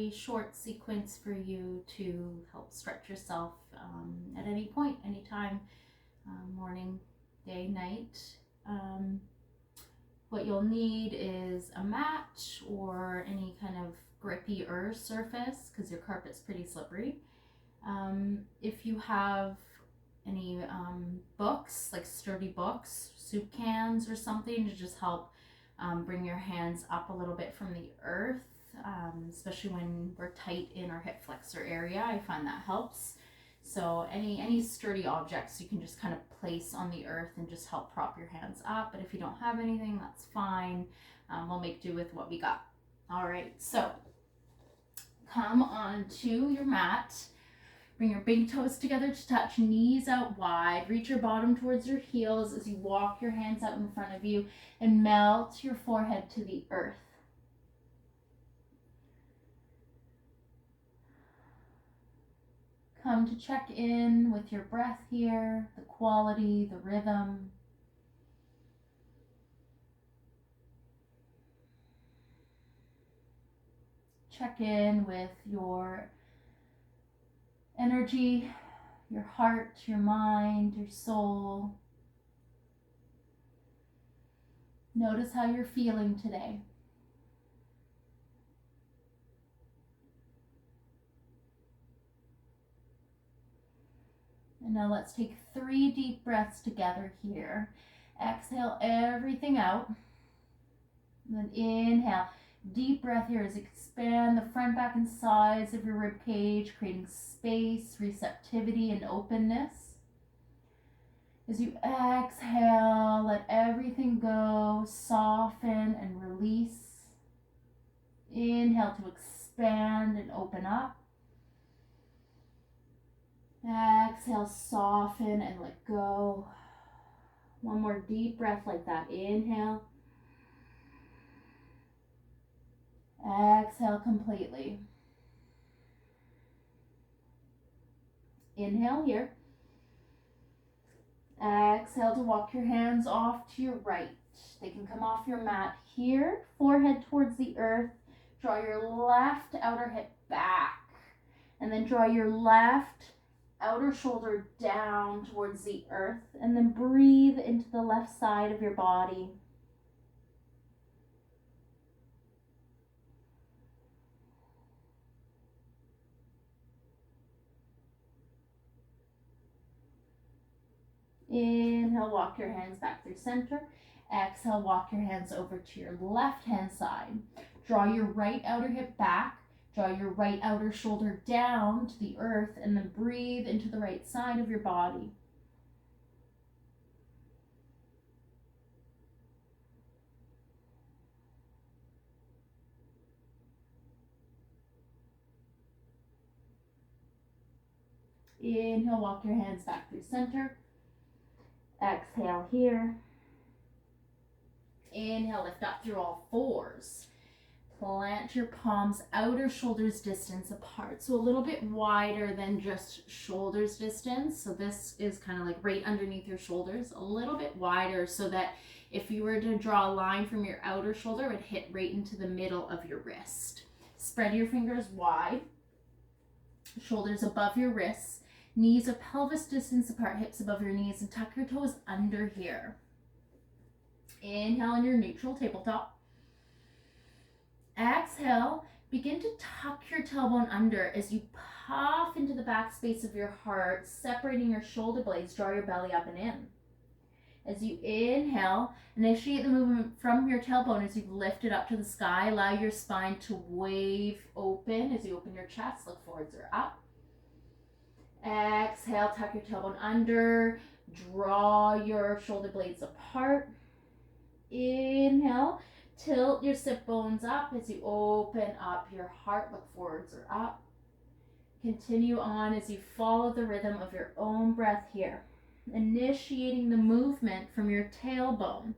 very short sequence for you to help stretch yourself at any point, anytime, morning, day, night. Um, what you'll need is a mat or any kind of grippy earth surface because your carpet's pretty slippery. If you have any books, like sturdy books, soup cans or something to just help bring your hands up a little bit from the earth, especially when we're tight in our hip flexor area, I find that helps. So any sturdy objects you can just kind of place on the earth and just help prop your hands up. But if you don't have anything, that's fine. We'll make do with what we got. All right, so come onto your mat. Bring your big toes together to touch, knees out wide. Reach your bottom towards your heels as you walk your hands out in front of you and melt your forehead to the earth. Come to check in with your breath here, the quality, the rhythm. Check in with your energy, your heart, your mind, your soul. Notice how you're feeling today. And now let's take 3 deep breaths together here. Exhale everything out. And then inhale. Deep breath here as you expand the front, back, and sides of your rib cage, creating space, receptivity, and openness. As you exhale, let everything go, soften and release. Inhale to expand and open up. Exhale, soften and let go. One more deep breath like that. Inhale. Exhale completely. Inhale here. Exhale to walk your hands off to your right. They can come off your mat here, forehead towards the earth. Draw your left outer hip back. And then draw your left outer shoulder down towards the earth. And then breathe into the left side of your body. Inhale, walk your hands back through center. Exhale, walk your hands over to your left hand side. Draw your right outer hip back. Draw your right outer shoulder down to the earth and then breathe into the right side of your body. Inhale, walk your hands back through center. Exhale here. Inhale, lift up through all fours. Plant your palms outer shoulders distance apart. So a little bit wider than just shoulders distance. So this is kind of like right underneath your shoulders, a little bit wider so that if you were to draw a line from your outer shoulder, it would hit right into the middle of your wrist. Spread your fingers wide, shoulders above your wrists, knees a pelvis distance apart, hips above your knees, and tuck your toes under here. Inhale in your neutral tabletop. Exhale, begin to tuck your tailbone under as you puff into the back space of your heart, separating your shoulder blades. Draw your belly up and in. As you inhale, initiate the movement from your tailbone as you lift it up to the sky. Allow your spine to wave open as you open your chest. Look forwards or up. Exhale, tuck your tailbone under. Draw your shoulder blades apart. Inhale, tilt your sit bones up as you open up your heart. Look forwards or up. Continue on as you follow the rhythm of your own breath here, initiating the movement from your tailbone.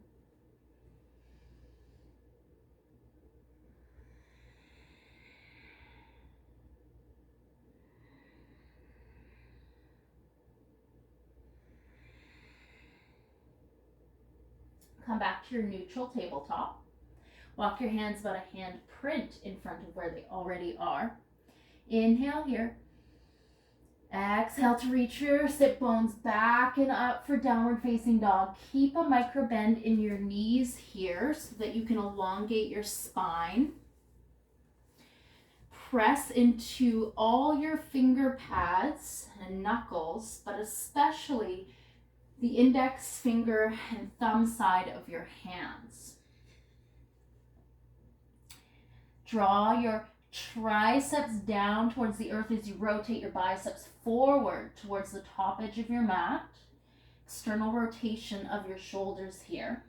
Come back to your neutral tabletop. Walk your hands about a hand print in front of where they already are. Inhale here. Exhale to reach your sit bones back and up for downward facing dog. Keep a micro bend in your knees here so that you can elongate your spine. Press into all your finger pads and knuckles, but especially the index finger and thumb side of your hands. Draw your triceps down towards the earth as you rotate your biceps forward towards the top edge of your mat. External rotation of your shoulders here.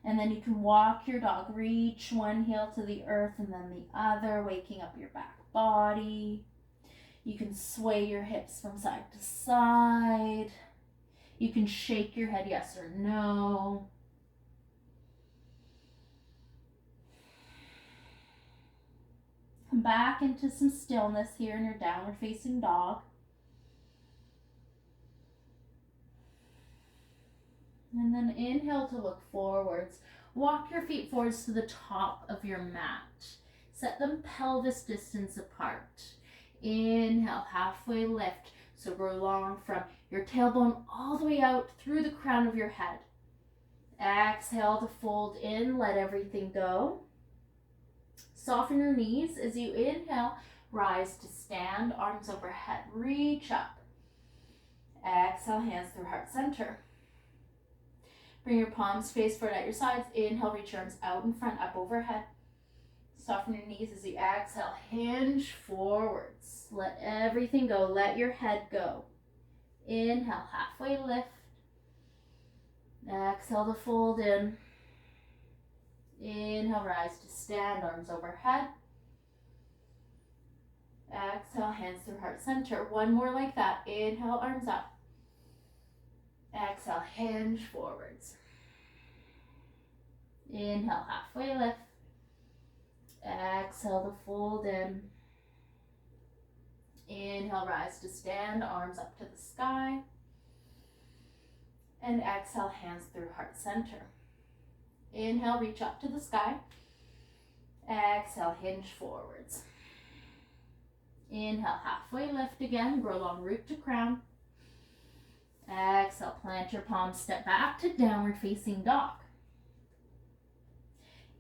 And then you can walk your dog. Reach one heel to the earth and then the other, waking up your back body. You can sway your hips from side to side. You can shake your head yes or no. Come back into some stillness here in your downward facing dog. And then inhale to look forwards. Walk your feet forwards to the top of your mat. Set them pelvis distance apart. Inhale, halfway lift. So grow long from your tailbone all the way out through the crown of your head. Exhale to fold in, let everything go. Soften your knees as you inhale, rise to stand, arms overhead, reach up. Exhale, hands through heart center. Bring your palms face forward at your sides. Inhale, reach your arms out in front, up overhead. Soften your knees as you exhale, hinge forwards. Let everything go, let your head go. Inhale, halfway lift. Exhale to fold in. Inhale, rise to stand, arms overhead. Exhale, hands through heart center. One more like that. Inhale, arms up. Exhale, hinge forwards. Inhale, halfway lift. Exhale to fold in. Inhale, rise to stand, arms up to the sky. And exhale, hands through heart center. Inhale, reach up to the sky. Exhale, hinge forwards. Inhale, halfway lift again, grow long root to crown. Exhale, plant your palms, step back to downward facing dog.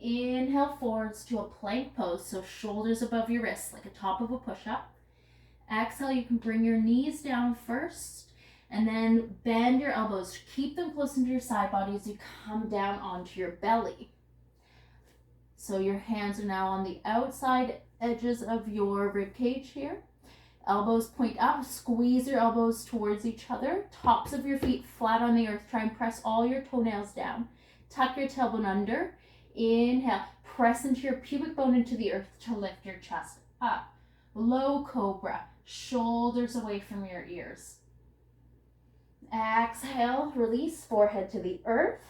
Inhale forwards to a plank pose, so shoulders above your wrists like a top of a push-up. Exhale, you can bring your knees down first and then bend your elbows. Keep them close into your side body as you come down onto your belly. So your hands are now on the outside edges of your rib cage here. Elbows point up, squeeze your elbows towards each other. Tops of your feet flat on the earth. Try and press all your toenails down. Tuck your tailbone under. Inhale, press into your pubic bone into the earth to lift your chest up. Low cobra, shoulders away from your ears. Exhale, release, forehead to the earth.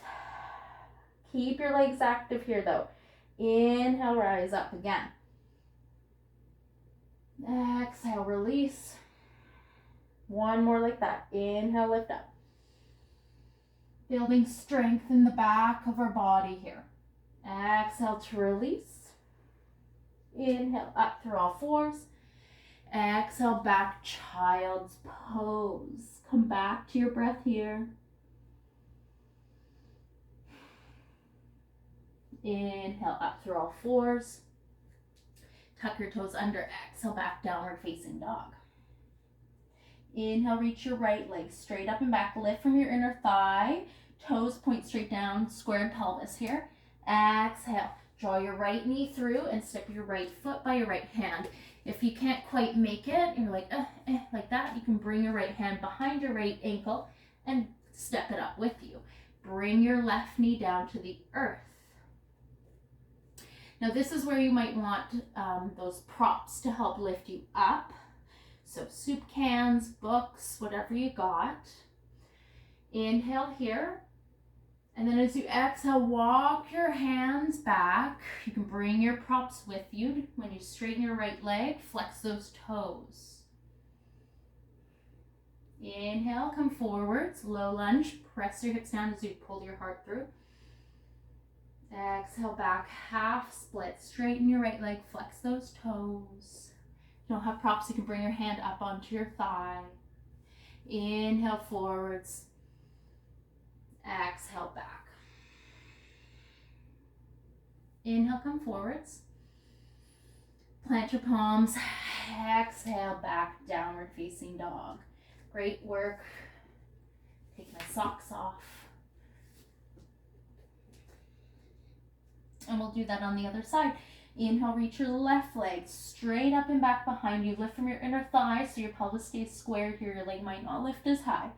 Keep your legs active here though. Inhale, rise up again. Exhale, release. One more like that. Inhale, lift up. Building strength in the back of our body here. Exhale to release. Inhale, up through all fours. Exhale, back child's pose. Come back to your breath here. Inhale, up through all fours. Tuck your toes under. Exhale, back downward facing dog. Inhale, reach your right leg straight up and back. Lift from your inner thigh. Toes point straight down, square pelvis here. Exhale, draw your right knee through and step your right foot by your right hand. If you can't quite make it, you're like, like that, you can bring your right hand behind your right ankle and step it up with you. Bring your left knee down to the earth. Now this is where you might want those props to help lift you up. So soup cans, books, whatever you got. Inhale here. And then as you exhale, walk your hands back. You can bring your props with you. When you straighten your right leg, flex those toes. Inhale, come forwards, low lunge. Press your hips down as you pull your heart through. Exhale back, half split. Straighten your right leg, flex those toes. If you don't have props, you can bring your hand up onto your thigh. Inhale forwards. Exhale back. Inhale, come forwards. Plant your palms. Exhale back, downward facing dog. Great work. Take my socks off. And we'll do that on the other side. Inhale, reach your left leg straight up and back behind you. Lift from your inner thigh so your pelvis stays squared here. Your leg might not lift as high.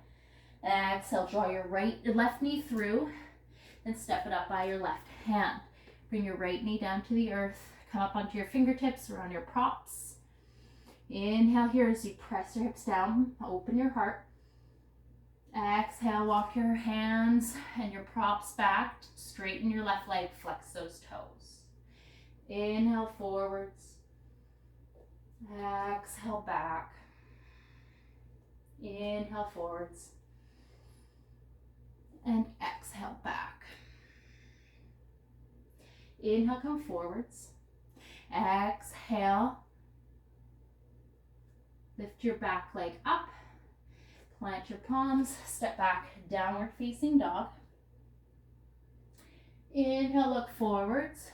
Exhale, draw your left knee through and step it up by your left hand. Bring your right knee down to the earth. Come up onto your fingertips around your props. Inhale here as you press your hips down. Open your heart. Exhale, walk your hands and your props back. Straighten your left leg, flex those toes. Inhale forwards. Exhale back. Inhale forwards. And exhale back. Inhale, come forwards. Exhale. Lift your back leg up. Plant your palms. Step back, downward facing dog. Inhale, look forwards.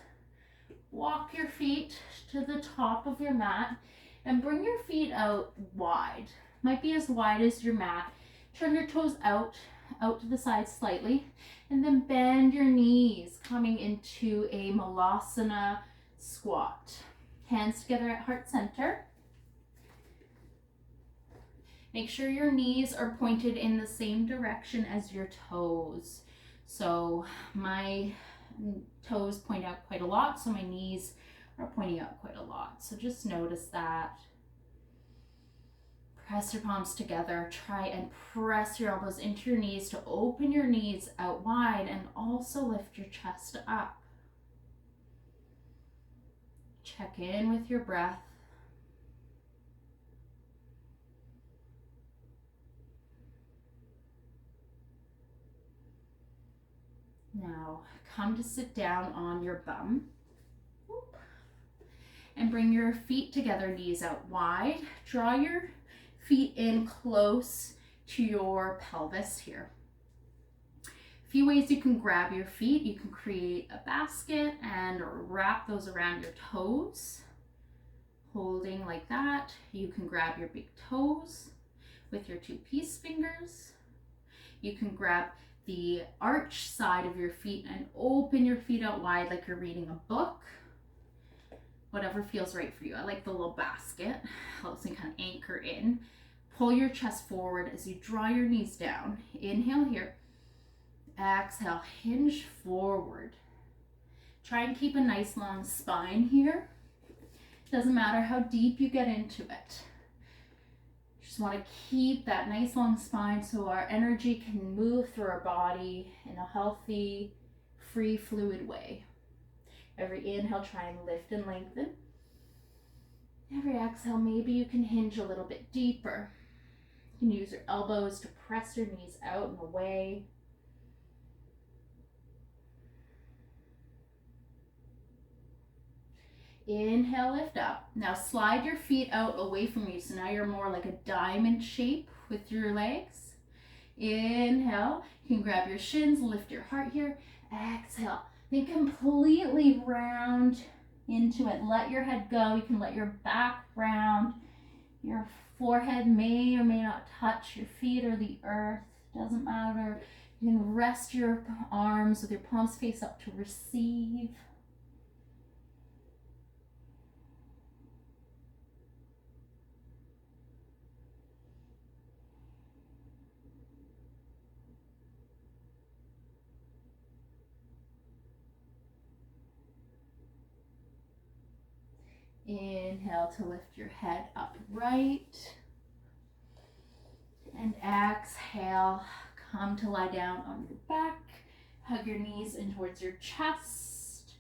Walk your feet to the top of your mat and bring your feet out wide. Might be as wide as your mat. Turn your toes out to the side slightly, and then bend your knees, coming into a Malasana squat. Hands together at heart center. Make sure your knees are pointed in the same direction as your toes. So my toes point out quite a lot, so my knees are pointing out quite a lot. So just notice that. Press your palms together. Try and press your elbows into your knees to open your knees out wide and also lift your chest up. Check in with your breath. Now, come to sit down on your bum. And bring your feet together, knees out wide. Draw your feet in close to your pelvis here. A few ways you can grab your feet. You can create a basket and wrap those around your toes, holding like that. You can grab your big toes with your two peace fingers. You can grab the arch side of your feet and open your feet out wide like you're reading a book. Whatever feels right for you. I like the little basket. Helps me kind of anchor in. Pull your chest forward as you draw your knees down. Inhale here. Exhale, hinge forward. Try and keep a nice long spine here. Doesn't matter how deep you get into it. Just want to keep that nice long spine so our energy can move through our body in a healthy, free, fluid way. Every inhale, try and lift and lengthen. Every exhale, maybe you can hinge a little bit deeper. You can use your elbows to press your knees out and away. Inhale, lift up. Now slide your feet out away from you. So now you're more like a diamond shape with your legs. Inhale, you can grab your shins, lift your heart here. Exhale. Then completely round into it. Let your head go. You can let your back round. Your forehead may or may not touch your feet or the earth. Doesn't matter. You can rest your arms with your palms face up to receive. Inhale to lift your head upright. And exhale, come to lie down on your back. Hug your knees in towards your chest.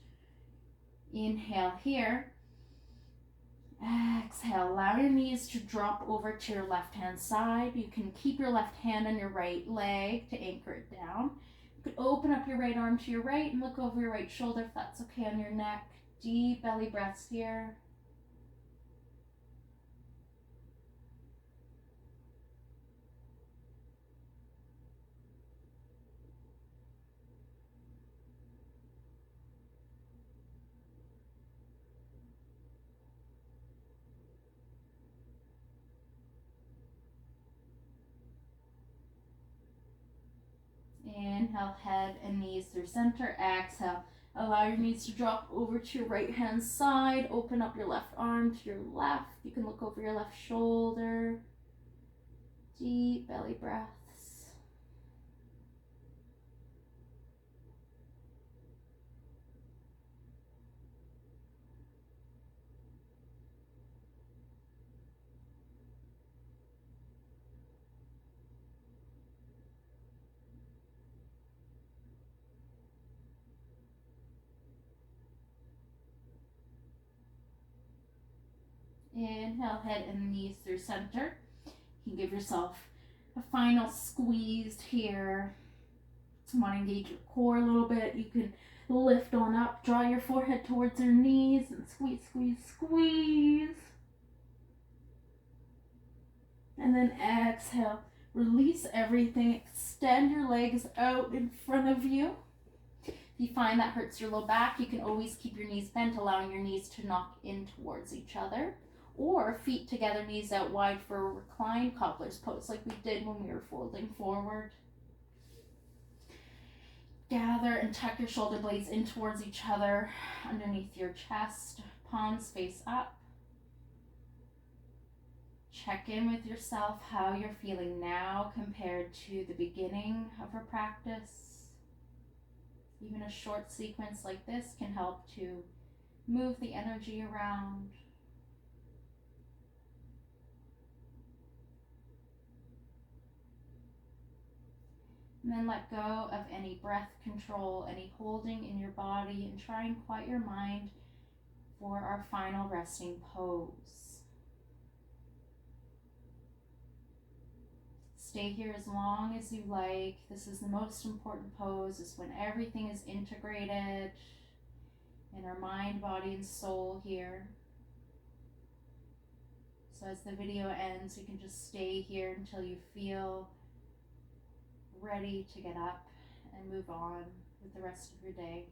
Inhale here. Exhale, allow your knees to drop over to your left hand side. You can keep your left hand on your right leg to anchor it down. You could open up your right arm to your right and look over your right shoulder if that's okay on your neck. Deep belly breaths here. Inhale, head and knees through center. Exhale, allow your knees to drop over to your right hand side. Open up your left arm to your left. You can look over your left shoulder. Deep belly breaths. Inhale, head and knees through center. You can give yourself a final squeeze here. Want to engage your core a little bit. You can lift on up, draw your forehead towards your knees, and squeeze, squeeze, squeeze. And then exhale, release everything. Extend your legs out in front of you. If you find that hurts your low back, you can always keep your knees bent, allowing your knees to knock in towards each other. Or feet together, knees out wide for a reclined cobbler's pose like we did when we were folding forward. Gather and tuck your shoulder blades in towards each other underneath your chest, palms face up. Check in with yourself how you're feeling now compared to the beginning of your practice. Even a short sequence like this can help to move the energy around. And then let go of any breath control, any holding in your body, and try and quiet your mind for our final resting pose. Stay here as long as you like. This is the most important pose. It's when everything is integrated in our mind, body, and soul here. So as the video ends, you can just stay here until you feel ready to get up and move on with the rest of your day.